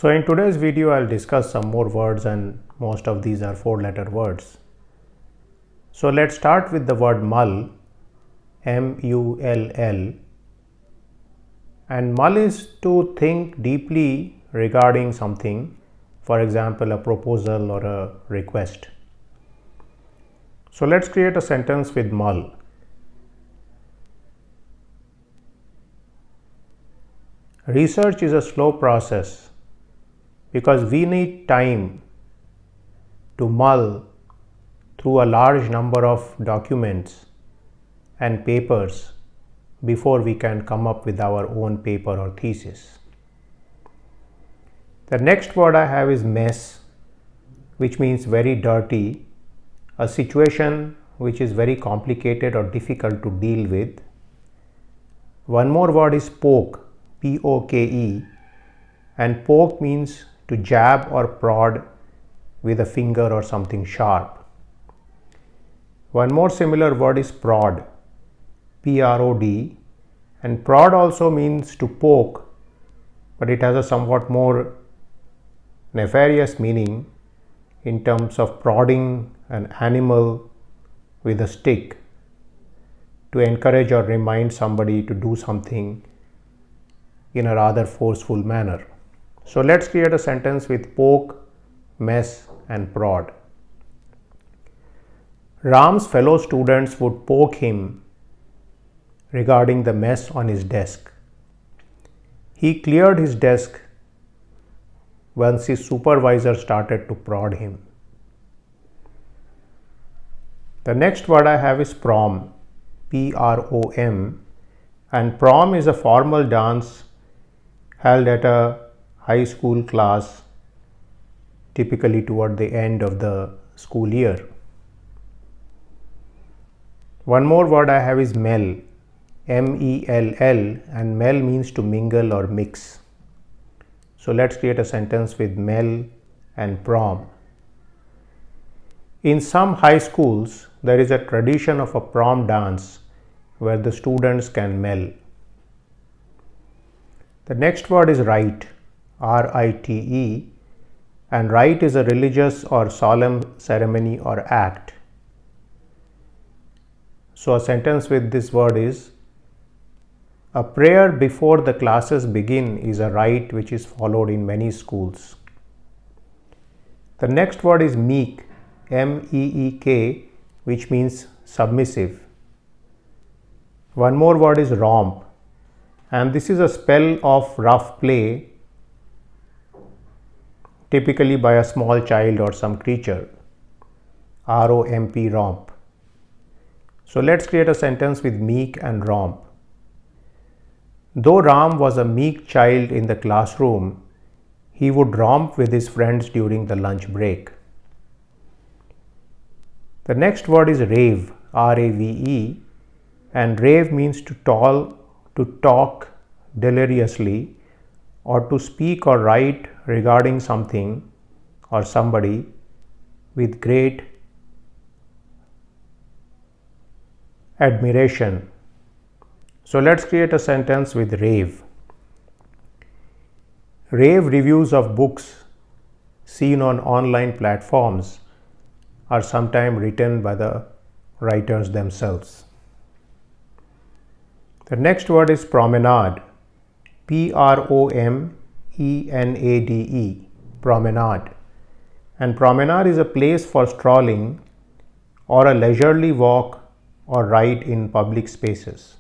So in today's video, I'll discuss some more words, and most of these are 4-letter words. So let's start with the word mull, M-U-L-L. And mull is to think deeply regarding something, for example, a proposal or a request. So let's create a sentence with mull. Research is a slow process because we need time to mull through a large number of documents and papers before we can come up with our own paper or thesis. The next word I have is mess, which means very dirty, a situation which is very complicated or difficult to deal with. One more word is poke, P-O-K-E, and poke means to jab or prod with a finger or something sharp. One more similar word is prod, P-R-O-D, and prod also means to poke, but it has a somewhat more nefarious meaning in terms of prodding an animal with a stick to encourage or remind somebody to do something in a rather forceful manner. So let's create a sentence with poke, mess, and prod. Ram's fellow students would poke him regarding the mess on his desk. He cleared his desk once his supervisor started to prod him. The next word I have is prom, P-R-O-M, and prom is a formal dance held at a high school class, typically toward the end of the school year. One more word I have is mell, M-E-L-L, and mell means to mingle or mix. So let's create a sentence with mell and prom. In some high schools, there is a tradition of a prom dance where the students can mell. The next word is rite, R-I-T-E, and rite is a religious or solemn ceremony or act. So a sentence with this word is, a prayer before the classes begin is a rite which is followed in many schools. The next word is meek, M-E-E-K, which means submissive. One more word is romp, and this is a spell of rough play, typically by a small child or some creature, R-O-M-P, romp. So let's create a sentence with meek and romp. Though Ram was a meek child in the classroom, he would romp with his friends during the lunch break. The next word is rave, R-A-V-E, and rave means to talk deliriously or to speak or write regarding something or somebody with great admiration. So let's create a sentence with rave. Rave reviews of books seen on online platforms are sometimes written by the writers themselves. The next word is promenade, P-R-O-M-E-N-A-D-E, promenade. And promenade is a place for strolling or a leisurely walk or ride in public spaces.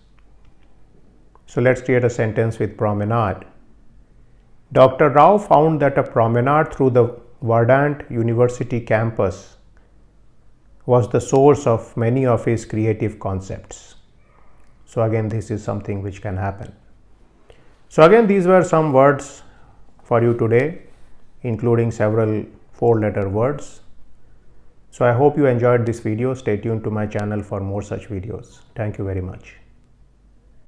So let's create a sentence with promenade. Dr. Rao found that a promenade through the Verdant University campus was the source of many of his creative concepts. So again, this is something which can happen. So again, these were some words for you today, including several 4-letter words. So I hope you enjoyed this video. Stay tuned to my channel for more such videos. Thank you very much.